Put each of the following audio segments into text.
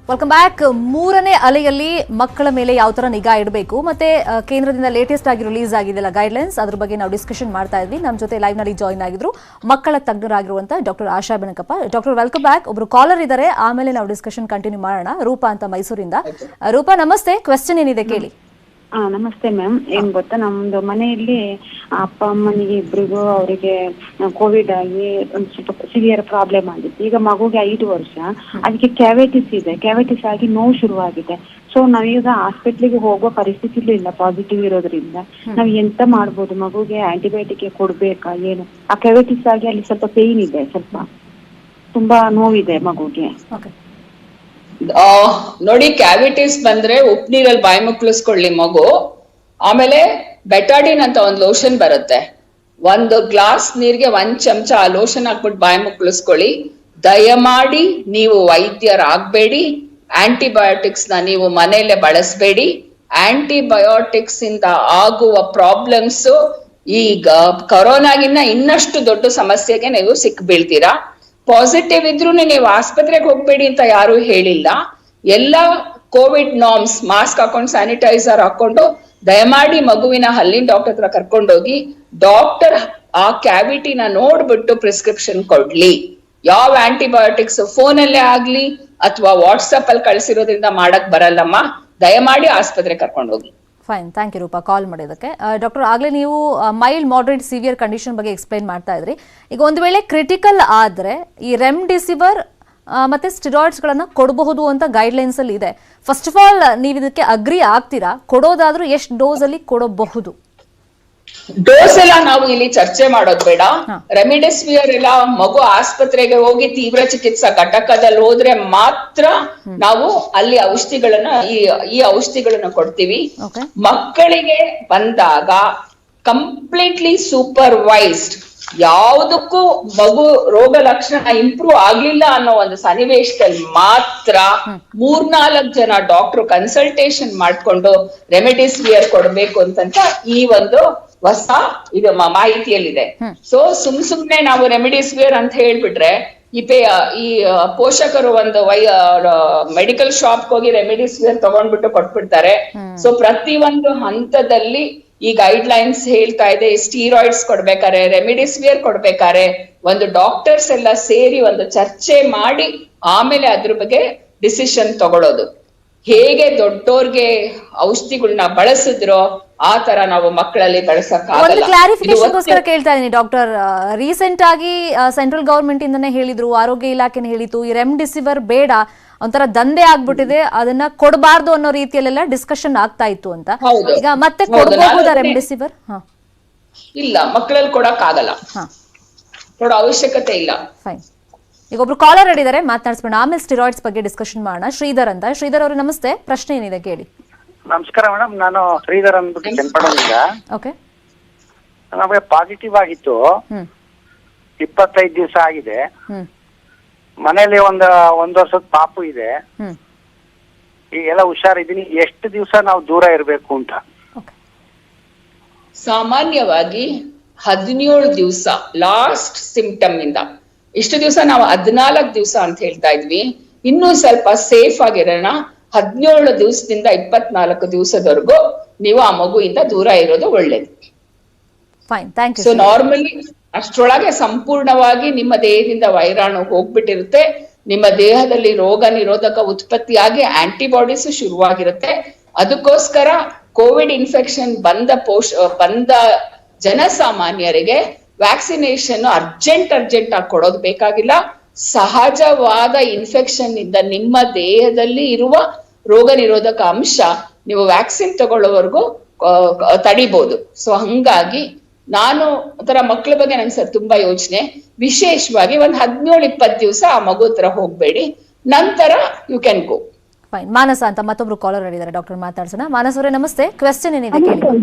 Welcome back. ಮೂರನೇ ಅಲೆಯಲ್ಲಿ ಮಕ್ಕಳ ಮೇಲೆ ಯಾವ ತರ ನಿಗಾ ಇಡಬೇಕು ಮತ್ತೆ ಕೇಂದ್ರದಿಂದ ಲೇಟೆಸ್ಟ್ ಆಗಿ ರಿಲೀಸ್ ಆಗಿದೆಲ್ಲ ಗೈಡ್ಲೈನ್ಸ್, ಅದ್ರ ಬಗ್ಗೆ ನಾವು ಡಿಸ್ಕಷನ್ ಮಾಡ್ತಾ ಇದ್ವಿ. ನಮ್ಮ ಜೊತೆ ಲೈವ್ ನಲ್ಲಿ ಜಾಯಿನ್ ಆಗಿದ್ರು ಮಕ್ಕಳ ತಜ್ಞರಾಗಿರುವಂತ doctor Asha Benakappa. Doctor welcome back. ಒಬ್ರು ಕಾಲರ್ ಇದ್ದಾರೆ, ಆಮೇಲೆ ನಾವು ಡಿಸ್ಕಷನ್ ಕಂಟಿನ್ಯೂ ಮಾಡೋಣ. ರೂಪಾ ಅಂತ ಮೈಸೂರಿಂದ. ರೂಪಾ ನಮಸ್ತೆ, ಕ್ವೆಶ್ಚನ್ ಏನಿದೆ ಕೇಳಿ. ನಮಸ್ತೆ ಮ್ಯಾಮ್. ಏನ್ ಗೊತ್ತಾ, ನಮ್ದು ಮನೆಯಲ್ಲಿ ಅಪ್ಪ ಅಮ್ಮನಿಗೆ ಇಬ್ರಿಗೂ ಅವರಿಗೆ ಕೋವಿಡ್ ಆಗಿ ಒಂದು ಸ್ವಲ್ಪ ಸಿವಿಯರ್ ಪ್ರಾಬ್ಲಮ್ ಆಗಿತ್ತು. ಈಗ ಮಗುಗೆ 5 ವರ್ಷ, ಅದಕ್ಕೆ ಕ್ಯಾವಿಟಿಸ್ ಇದೆ. ಕ್ಯಾವಿಟಿಸ್ ಆಗಿ ನೋವು ಶುರುವಾಗಿದೆ. ಸೊ ನಾವೀಗ ಹಾಸ್ಪಿಟ್ಲಿಗೆ ಹೋಗೋ ಪರಿಸ್ಥಿತಿಲೂ ಇಲ್ಲ, ಪಾಸಿಟಿವ್ ಇರೋದ್ರಿಂದ. ನಾವ್ ಎಂತ ಮಾಡ್ಬೋದು? ಮಗುಗೆ ಆಂಟಿಬಯೋಟಿಕ್ ಕೊಡ್ಬೇಕಾ ಏನು? ಆ ಕ್ಯಾವಿಟಿಸ್ ಆಗಿ ಅಲ್ಲಿ ಸ್ವಲ್ಪ ಪೇನ್ ಇದೆ, ಸ್ವಲ್ಪ ತುಂಬಾ ನೋವಿದೆ ಮಗುಗೆ. ನೋಡಿ, ಕ್ಯಾವಿಟೀಸ್ ಬಂದ್ರೆ ಉಪ್ಪು ನೀರಲ್ಲಿ ಬಾಯಿ ಮುಕ್ಕಳಿಸ್ಕೊಳ್ಳಿ ಮಗು. ಆಮೇಲೆ ಬೆಟಾಡಿನ್ ಅಂತ ಒಂದು ಲೋಷನ್ ಬರುತ್ತೆ, 1 ಗ್ಲಾಸ್ ನೀರಿಗೆ 1 ಚಮಚ ಆ ಲೋಷನ್ ಹಾಕ್ಬಿಟ್ಟು ಬಾಯಿ ಮುಕ್ಕಳಿಸ್ಕೊಳ್ಳಿ. ದಯಮಾಡಿ ನೀವು ವೈದ್ಯರಾಗಬೇಡಿ. ಆಂಟಿಬಯೋಟಿಕ್ಸ್ ನ ನೀವು ಮನೆಯಲ್ಲೇ ಬಳಸಬೇಡಿ. ಆಂಟಿಬಯೋಟಿಕ್ಸ್ ಇಂದ ಆಗುವ ಪ್ರಾಬ್ಲಮ್ಸ್ ಈಗ ಕೊರೋನಾಗಿನ್ನ ಇನ್ನಷ್ಟು ದೊಡ್ಡ ಸಮಸ್ಯೆಗೆ ನೀವು ಸಿಕ್ ಬೀಳ್ತೀರಾ. ಪಾಸಿಟಿವ್ ಇದ್ರೂ ನೀವು ಆಸ್ಪತ್ರೆಗೆ ಹೋಗ್ಬೇಡಿ ಅಂತ ಯಾರು ಹೇಳಿಲ್ಲ. ಎಲ್ಲ ಕೋವಿಡ್ ನಾರ್ಮ್ಸ್, ಮಾಸ್ಕ್ ಹಾಕೊಂಡು ಸ್ಯಾನಿಟೈಸರ್ ಹಾಕೊಂಡು ದಯಮಾಡಿ ಮಗುವಿನ ಹಲ್ಲಿನ ಡಾಕ್ಟರ್ ಹತ್ರ ಕರ್ಕೊಂಡೋಗಿ ಡಾಕ್ಟರ್ ಆ ಕ್ಯಾವಿಟಿನ ನೋಡ್ಬಿಟ್ಟು ಪ್ರಿಸ್ಕ್ರಿಪ್ಷನ್ ಕೊಡ್ಲಿ. ಯಾವ ಆಂಟಿಬಯೋಟಿಕ್ಸ್ ಫೋನಲ್ಲೇ ಆಗ್ಲಿ ಅಥವಾ ವಾಟ್ಸಪ್ ಅಲ್ಲಿ ಕಳ್ಸಿರೋದ್ರಿಂದ ಮಾಡಕ್ ಬರಲ್ಲಮ್ಮ. ದಯಮಾಡಿ ಆಸ್ಪತ್ರೆ ಕರ್ಕೊಂಡೋಗಿ. ಫೈನ್, ಥ್ಯಾಂಕ್ ಯು ರೂಪಾ ಕಾಲ್ ಮಾಡಿದ್ದಕ್ಕೆ. ಡಾಕ್ಟರ್, ಆಗಲೇ ನೀವು ಮೈಲ್ಡ್, ಮಾಡರೇಟ್, ಸಿವಿಯರ್ ಕಂಡೀಷನ್ ಬಗ್ಗೆ ಎಕ್ಸ್ಪ್ಲೈನ್ ಮಾಡ್ತಾ ಇದ್ರಿ. ಈಗ ಒಂದು ವೇಳೆ ಕ್ರಿಟಿಕಲ್ ಆದರೆ ಈ ರೆಮ್ಡಿಸಿವಿರ್ ಮತ್ತೆ ಸ್ಟಿರಾಯ್ಡ್ಸ್ಗಳನ್ನು ಕೊಡಬಹುದು ಅಂತ ಗೈಡ್ಲೈನ್ಸ್ ಅಲ್ಲಿ ಇದೆ. ಫಸ್ಟ್ ಆಫ್ ಆಲ್, ನೀವು ಇದಕ್ಕೆ ಅಗ್ರಿ ಆಗ್ತೀರಾ? ಕೊಡೋದಾದ್ರೂ ಎಷ್ಟು ಡೋಸ್ ಅಲ್ಲಿ ಕೊಡಬಹುದು? ಡೋಸ್ ಎಲ್ಲ ನಾವು ಇಲ್ಲಿ ಚರ್ಚೆ ಮಾಡೋದು ಬೇಡ. ರೆಮಿಡಿಸಿವಿರ್ ಎಲ್ಲ ಮಗು ಆಸ್ಪತ್ರೆಗೆ ಹೋಗಿ ತೀವ್ರ ಚಿಕಿತ್ಸಾ ಘಟಕದಲ್ಲಿ ಹೋದ್ರೆ ಮಾತ್ರ ನಾವು ಅಲ್ಲಿ ಔಷಧಿಗಳನ್ನ ಈ ಔಷಧಿಗಳನ್ನ ಕೊಡ್ತೀವಿ. ಮಕ್ಕಳಿಗೆ ಬಂದಾಗ ಕಂಪ್ಲೀಟ್ಲಿ ಸೂಪರ್ವೈಸ್ಡ್, ಯಾವುದಕ್ಕೂ ಮಗು ರೋಗ ಲಕ್ಷಣ ಇಂಪ್ರೂವ್ ಆಗ್ಲಿಲ್ಲ ಅನ್ನೋ ಒಂದು ಸನ್ನಿವೇಶದಲ್ಲಿ ಮಾತ್ರ 3-4 ಜನ ಡಾಕ್ಟರ್ ಕನ್ಸಲ್ಟೇಷನ್ ಮಾಡ್ಕೊಂಡು ರೆಮಿಡಿಸಿವಿರ್ ಕೊಡ್ಬೇಕು ಅಂತ ಈ ಒಂದು ಹೊಸ ಇದು ಮಾಹಿತಿಯಲ್ಲಿದೆ. ಸೊ ಸುಮ್ನೆ ನಾವು ರೆಮಿಡಿಸಿವಿರ್ ಅಂತ ಹೇಳ್ಬಿಟ್ರೆ ಈ ಪೋಷಕರು ಒಂದು ಮೆಡಿಕಲ್ ಶಾಪ್ ಹೋಗಿ ರೆಮಿಡಿಸಿವಿರ್ ತಗೊಂಡ್ಬಿಟ್ಟು ಕೊಟ್ಬಿಡ್ತಾರೆ. ಸೊ ಪ್ರತಿ ಒಂದು ಹಂತದಲ್ಲಿ ಈ ಗೈಡ್ ಲೈನ್ಸ್ ಹೇಳ್ತಾ ಇದೆ, ಸ್ಟೀರಾಯ್ಡ್ಸ್ ಕೊಡ್ಬೇಕಾರೆ, ರೆಮಿಡಿಸಿವಿರ್ ಕೊಡ್ಬೇಕಾರೆ ಒಂದು ಡಾಕ್ಟರ್ಸ್ ಎಲ್ಲ ಸೇರಿ ಒಂದು ಚರ್ಚೆ ಮಾಡಿ ಆಮೇಲೆ ಅದ್ರ ಬಗ್ಗೆ ಡಿಸಿಷನ್ ತಗೊಳ್ಳೋದು. ಹೇಗೆ ದೊಡ್ಡೋರ್ಗೆ ಔಷಧಿಗಳನ್ನ ಬಳಸಿದ್ರೋ ಆ ತರ ನಾವು ಮಕ್ಕಳಲ್ಲಿ ಬಳಸಕ್ಕಾಗಲ್ಲ. ಕ್ಲಾರಿಫಿಕೇಶನ್ಗೋಸ್ಕರ ಕೇಳ್ತಾ ಇದೀನಿ ಡಾಕ್ಟರ್. ರೀಸೆಂಟ್ ಆಗಿ ಸೆಂಟ್ರಲ್ ಗವರ್ಮೆಂಟ್ ಇಂದನೇ ಹೇಳಿದ್ರು, ಆರೋಗ್ಯ ಇಲಾಖೆನೇ ಹೇಳಿತು, ಈ ರೆಮ್ಡಿಸಿವಿರ್ ಬೇಡ, ಒಂಥರ ದಂಧೆ ಆಗ್ಬಿಟ್ಟಿದೆ, ಅದನ್ನ ಕೊಡಬಾರ್ದು ಅನ್ನೋ ರೀತಿಯಲ್ಲೆಲ್ಲ ಡಿಸ್ಕಷನ್ ಆಗ್ತಾ ಇತ್ತು ಅಂತ. ಈಗ ಮತ್ತೆ ಕೊಡಬಹುದಾ ರೆಮ್ಡಿಸಿವಿರ್? ಇಲ್ಲ, ಮಕ್ಕಳಲ್ಲಿ ಕೊಡಕ್ ಆಗಲ್ಲ, ಕೊಡೋ ಅವಶ್ಯಕತೆ ಇಲ್ಲ. ಫೈನ್. ಈಗ ಒಬ್ರು ಕಾಲರ್ ಹೇಳಿದ್ದಾರೆ, ಮಾತನಾಡಿಸ್ಬೇಡ, ಆಮೇಲೆ ಸ್ಟಿರಾಯ್ಡ್ಸ್ ಬಗ್ಗೆ ಡಿಸ್ಕಷನ್ ಮಾಡೋಣ. ಶ್ರೀಧರ್ ಅಂತ. ಶ್ರೀಧರ್ ಅವರು ನಮಸ್ತೆ, ಪ್ರಶ್ನೆ ಏನಿದೆ ಕೇಳಿ. ನಮಸ್ಕಾರ ಮೇಡಮ್, ನಾನು ಶ್ರೀಧರ್ ಅಂದ್ಬಿಟ್ಟು ಕೆಂಪಡದಿಂದ. ಓಕೆ. ನಮಗೆ ಪಾಸಿಟಿವ್ ಆಗಿತ್ತು, 25 ದಿವಸ ಆಗಿದೆ. ಮನೇಲಿ ಒಂದು ವರ್ಷದ ಪಾಪು ಇದೆ. ಈಗೆಲ್ಲ ಹುಷಾರಿದ್ದೀನಿ. ಎಷ್ಟು ದಿವಸ ನಾವು ದೂರ ಇರಬೇಕು ಅಂತ? ಸಾಮಾನ್ಯವಾಗಿ 17 ದಿವಸ ಲಾಸ್ಟ್ ಸಿಂಪ್ಟಮ್ ಇಂದ. ಇಷ್ಟು ದಿವಸ ನಾವು 14 ದಿವಸ ಅಂತ ಹೇಳ್ತಾ ಇದ್ವಿ. ಇನ್ನೂ ಸ್ವಲ್ಪ ಸೇಫ್ ಆಗಿರೋಣ, 17 ದಿವಸದಿಂದ 24 ದಿವಸದವರೆಗೂ ನೀವು ಆ ಮಗುವಿಂದ ದೂರ ಇರೋದು ಒಳ್ಳೇದು. ಸೊ ನಾರ್ಮಲಿ ಅಷ್ಟ್ರೊಳಗೆ ಸಂಪೂರ್ಣವಾಗಿ ನಿಮ್ಮ ದೇಹದಿಂದ ವೈರಾಣು ಹೋಗ್ಬಿಟ್ಟಿರುತ್ತೆ. ನಿಮ್ಮ ದೇಹದಲ್ಲಿ ರೋಗ ನಿರೋಧಕ ಉತ್ಪತ್ತಿಯಾಗಿ ಆಂಟಿಬಾಡೀಸ್ ಶುರುವಾಗಿರುತ್ತೆ. ಅದಕ್ಕೋಸ್ಕರ ಕೋವಿಡ್ ಇನ್ಫೆಕ್ಷನ್ ಬಂದ ಜನಸಾಮಾನ್ಯರಿಗೆ ವ್ಯಾಕ್ಸಿನೇಷನ್ ಅರ್ಜೆಂಟ್ ಆಗಿ ಕೊಡೋದು ಬೇಕಾಗಿಲ್ಲ. ಸಹಜವಾದ ಇನ್ಫೆಕ್ಷನ್ ಇಂದ ನಿಮ್ಮ ದೇಹದಲ್ಲಿ ಇರುವ ರೋಗ ನಿರೋಧಕ ಅಂಶ ನೀವು ವ್ಯಾಕ್ಸಿನ್ ತಗೊಳ್ಳೋವರೆಗೂ ತಡಿಬಹುದು. ಸೊ ಹಂಗಾಗಿ ನಾನು ಒಂಥರ ಮಕ್ಕಳ ಬಗ್ಗೆ ನಂಗೆ ತುಂಬಾ ಯೋಚನೆ, ವಿಶೇಷವಾಗಿ ಒಂದು 17-20 ದಿವಸ ಆ ಮಗು ಹತ್ರ ಹೋಗ್ಬೇಡಿ, ನಂತರ ಯು ಕ್ಯಾನ್ ಗೋ. ಫೈನ್. ಮಾನಸ ಅಂತ ಮತ್ತೊಬ್ರು ಕಾಲರ್ ಹೇಳಿದ್ದಾರೆ, ಡಾಕ್ಟರ್ ಮಾತಾಡ್ಸೋಣ. ಮಾನಸ್ ಅವರೇ ನಮಸ್ತೆ, ಕ್ವೆಶ್ಚನ್ ಏನಿದೆ ಕೇಳಿ.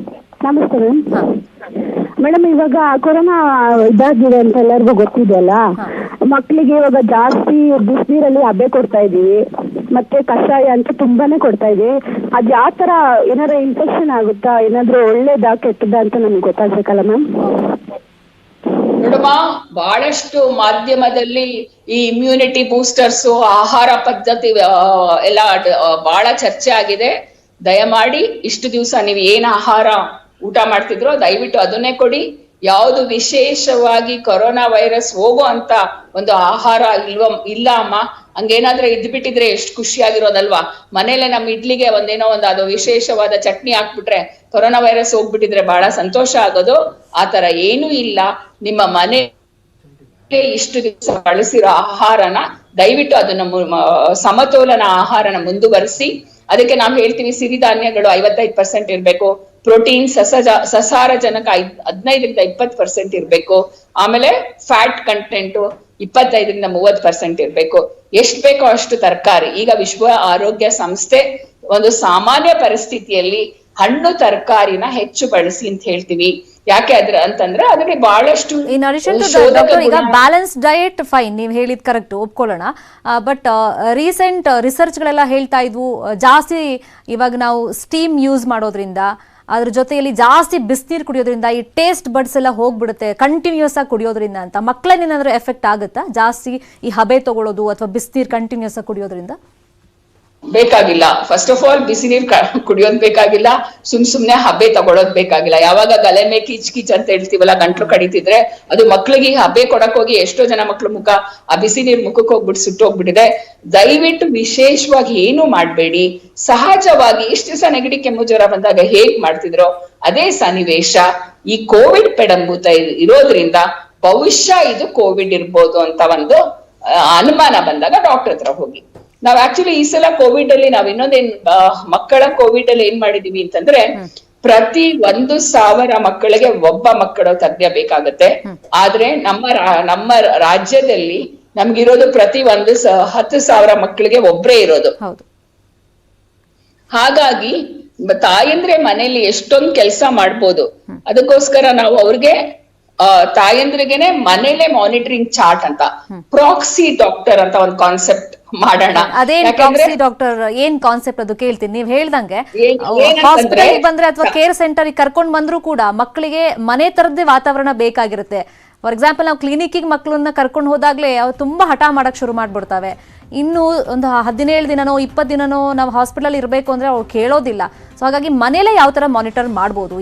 ನಮಸ್ತೆ ಮೇಡಮ್. ಇವಾಗ ಕೊರೋನಾ ಇದಾಗಿದೆ ಅಂತ ಎಲ್ಲರಿಗೂ ಗೊತ್ತಿದೆಯಲ್ಲ, ಮಕ್ಕಳಿಗೆ ಇವಾಗ ಜಾಸ್ತಿ ಬಿಸಿನೀರಲ್ಲಿ ಹಬೆ ಕೊಡ್ತಾ ಇದೀವಿ, ಮತ್ತೆ ಕಷಾಯ ಅಂತ ತುಂಬಾನೇ ಕೊಡ್ತಾ ಇದೀವಿ. ಅದ್ ಯಾವ ತರ ಏನಾದ್ರು ಇನ್ಫೆಕ್ಷನ್ ಆಗುತ್ತಾ, ಏನಾದ್ರು ಒಳ್ಳೇದಾ ಕೆಟ್ಟದಾ ಅಂತ ನಮ್ಗೆ ಗೊತ್ತಾಗ್ಬೇಕಲ್ಲ ಮ್ಯಾಮ್? ನೋಡಮ್ಮ, ಬಹಳಷ್ಟು ಮಾಧ್ಯಮದಲ್ಲಿ ಈ ಇಮ್ಯುನಿಟಿ ಬೂಸ್ಟರ್ಸ್, ಆಹಾರ ಪದ್ಧತಿ ಎಲ್ಲ ಬಹಳ ಚರ್ಚೆ ಆಗಿದೆ. ದಯಮಾಡಿ ಇಷ್ಟು ದಿವಸ ನೀವು ಏನ್ ಆಹಾರ ಊಟ ಮಾಡ್ತಿದ್ರೋ ದಯವಿಟ್ಟು ಅದನ್ನೇ ಕೊಡಿ. ಯಾವುದು ವಿಶೇಷವಾಗಿ ಕೊರೋನಾ ವೈರಸ್ ಹೋಗೋ ಅಂತ ಒಂದು ಆಹಾರ ಇಲ್ಲ ಅಮ್ಮ. ಹಂಗೇನಾದ್ರೆ ಇದ್ಬಿಟ್ಟಿದ್ರೆ ಎಷ್ಟು ಖುಷಿಯಾಗಿರೋದಲ್ವಾ. ಮನೇಲೆ ನಮ್ ಇಡ್ಲಿಗೆ ಒಂದೇನೋ ಒಂದು ಅದು ವಿಶೇಷವಾದ ಚಟ್ನಿ ಹಾಕ್ಬಿಟ್ರೆ ಕೊರೋನಾ ವೈರಸ್ ಹೋಗ್ಬಿಟ್ಟಿದ್ರೆ ಬಹಳ ಸಂತೋಷ ಆಗೋದು. ಆತರ ಏನೂ ಇಲ್ಲ. ನಿಮ್ಮ ಮನೆ ಇಷ್ಟು ದಿವಸ ಬಳಸಿರೋ ಆಹಾರನ ದಯವಿಟ್ಟು ಅದನ್ನ ಸಮತೋಲನ ಆಹಾರನ ಮುಂದುವರಿಸಿ. ಅದಕ್ಕೆ ನಾವು ಹೇಳ್ತೀವಿ ಸಿರಿಧಾನ್ಯಗಳು 55% ಇರ್ಬೇಕು, ಪ್ರೋಟೀನ್ ಸಸಾರಜನಕ 15-20% ಇರ್ಬೇಕು, ಆಮೇಲೆ ಫ್ಯಾಟ್ ಕಂಟೆಂಟ್ 25-30% ಇರ್ಬೇಕು. ಎಷ್ಟ್ ಬೇಕೋ ಅಷ್ಟು ತರಕಾರಿ. ಈಗ ವಿಶ್ವ ಆರೋಗ್ಯ ಸಂಸ್ಥೆ ಒಂದು ಸಾಮಾನ್ಯ ಪರಿಸ್ಥಿತಿಯಲ್ಲಿ ಹಣ್ಣು ತರಕಾರಿನ ಹೆಚ್ಚು ಬಳಸಿ ಅಂತ ಹೇಳ್ತೀವಿ. ಯಾಕೆ ಅಂತಂದ್ರೆ ಅದಕ್ಕೆ ಬಹಳಷ್ಟು ಇನ್ ಅಡಿಷನ್ ಟು ಡಾಕ್ಟರ್, ಈಗ ಬ್ಯಾಲೆನ್ಸ್ ಡಯಟ್ ಫೈನ್, ನೀವು ಹೇಳಿದ್ ಕರೆಕ್ಟ್, ಒಪ್ಕೊಳ್ಳೋಣ. ಬಟ್ ರೀಸೆಂಟ್ ರಿಸರ್ಚ್ಗಳೆಲ್ಲ ಹೇಳ್ತಾ ಇದ್ವು ಜಾಸ್ತಿ ಇವಾಗ ನಾವು ಸ್ಟೀಮ್ ಯೂಸ್ ಮಾಡೋದ್ರಿಂದ, ಅದ್ರ ಜೊತೆಯಲ್ಲಿ ಜಾಸ್ತಿ ಬಿಸಿನೀರು ಕುಡಿಯೋದ್ರಿಂದ ಈ ಟೇಸ್ಟ್ ಬಡ್ಸ್ ಎಲ್ಲ ಹೋಗ್ಬಿಡುತ್ತೆ ಕಂಟಿನ್ಯೂಸ್ ಆಗಿ ಕುಡಿಯೋದ್ರಿಂದ ಅಂತ. ಮಕ್ಕಳನ್ನೇನಾದ್ರೂ ಎಫೆಕ್ಟ್ ಆಗುತ್ತಾ ಜಾಸ್ತಿ ಈ ಹಬೆ ತಗೊಳ್ಳೋದು ಅಥವಾ ಬಿಸಿನೀರು ಕಂಟಿನ್ಯೂಸ್ ಆಗಿ ಕುಡಿಯೋದ್ರಿಂದ? ಬೇಕಾಗಿಲ್ಲ. ಫಸ್ಟ್ ಆಫ್ ಆಲ್ ಬಿಸಿನೀರ್ ಕುಡಿಯೋದ್ ಬೇಕಾಗಿಲ್ಲ, ಸುಮ್ನೆ ಹಬೆ ತಗೊಳೋದ್ ಬೇಕಾಗಿಲ್ಲ. ಯಾವಾಗ ಗಲೆ ಮೇ ಕೀಚ್ ಕೀಚ್ ಅಂತ ಹೇಳ್ತೀವಲ್ಲ, ಗಂಟ್ಲು ಕಡಿತಿದ್ರೆ ಅದು ಮಕ್ಳಿಗೆ ಹಬೆ ಕೊಡಕ್ ಹೋಗಿ ಎಷ್ಟೋ ಜನ ಮಕ್ಳು ಮುಖ ಆ ಬಿಸಿ ನೀರ್ ಮುಖಕ್ಕೆ ಹೋಗ್ಬಿಟ್ಟು ಸುಟ್ಟೋಗ್ಬಿಟ್ಟಿದೆ. ದಯವಿಟ್ಟು ವಿಶೇಷವಾಗಿ ಏನು ಮಾಡ್ಬೇಡಿ. ಸಹಜವಾಗಿ ಇಷ್ಟು ದಿವಸ ನೆಗಡಿ ಕೆಮ್ಮು ಜ್ವರ ಬಂದಾಗ ಹೇಗ್ ಮಾಡ್ತಿದ್ರು ಅದೇ ಸನ್ನಿವೇಶ ಈ ಕೋವಿಡ್ ಪೆಡಂಭೂತ ಇರೋದ್ರಿಂದ ಬಹುಶಃ ಇದು ಕೋವಿಡ್ ಇರ್ಬೋದು ಅಂತ ಒಂದು ಅನುಮಾನ ಬಂದಾಗ ಡಾಕ್ಟರ್ ಹತ್ರ ಹೋಗಿ. ನಾವ್ ಆಕ್ಚುಲಿ ಈ ಸಲ ಕೋವಿಡ್ ಅಲ್ಲಿ ನಾವ್ ಇನ್ನೊಂದೇನ್ ಮಕ್ಕಳ ಕೋವಿಡ್ ಅಲ್ಲಿ ಏನ್ ಮಾಡಿದೀವಿ ಅಂತಂದ್ರೆ, ಪ್ರತಿ 1,000 ಮಕ್ಕಳಿಗೆ ಒಬ್ಬ ಮಕ್ಕಳು ತಜ್ಞ ಬೇಕಾಗತ್ತೆ. ಆದ್ರೆ ನಮ್ಮ ರಾಜ್ಯದಲ್ಲಿ ನಮ್ಗಿರೋದು ಪ್ರತಿ 10,000 ಮಕ್ಕಳಿಗೆ ಒಬ್ರೇ ಇರೋದು. ಹಾಗಾಗಿ ತಾಯಂದ್ರೆ ಮನೇಲಿ ಎಷ್ಟೊಂದ್ ಕೆಲ್ಸ ಮಾಡ್ಬೋದು. ಅದಕ್ಕೋಸ್ಕರ ನಾವು ಅವ್ರಿಗೆ ತಾಯಂದ್ರಿಗೆನೆ ಮನೇಲೆ ಮಾನಿಟರಿಂಗ್ ಚಾರ್ಟ್ ಅಂತ, ಪ್ರಾಕ್ಸಿ ಡಾಕ್ಟರ್ ಅಂತ ಒಂದು ಕಾನ್ಸೆಪ್ಟ್ ಮಾಡೋಣ. ಅದೇನ್ ಪ್ರಾಕ್ಸಿ ಡಾಕ್ಟರ್, ಏನ್ ಕಾನ್ಸೆಪ್ಟ್ ಅದು ಕೇಳ್ತೀನಿ. ನೀವ್ ಹೇಳ್ದಂಗೆ ಹಾಸ್ಪಿಟಲ್ ಬಂದ್ರೆ ಅಥವಾ ಕೇರ್ ಸೆಂಟರ್ ಕರ್ಕೊಂಡ್ ಬಂದ್ರು ಕೂಡ ಮಕ್ಕಳಿಗೆ ಮನೆ ತರದ್ದೇ ವಾತಾವರಣ ಬೇಕಾಗಿರುತ್ತೆ. ಫಾರ್ ಎಕ್ಸಾಂಪಲ್ ನಾವು ಕ್ಲಿನಿಕ್ಗೆ ಮಕ್ಕಳನ್ನ ಕರ್ಕೊಂಡು ಹೋದಾಗ್ಲೇ ಅವು ತುಂಬಾ ಹಠ ಮಾಡಕ್ ಶುರು ಮಾಡ್ಬಿಡ್ತಾವೆ. ಇನ್ನು ಒಂದು 17 ದಿನನೋ 20 ದಿನನೋ ನಾವು ಹಾಸ್ಪಿಟಲ್ ಇರಬೇಕು ಅಂದ್ರೆ ಅವ್ರು ಕೇಳೋದಿಲ್ಲ. ಸೊ ಹಾಗಾಗಿ ಮನೇಲೆ ಯಾವ ತರ ಮಾನಿಟರ್ ಮಾಡ್ಬೋದು.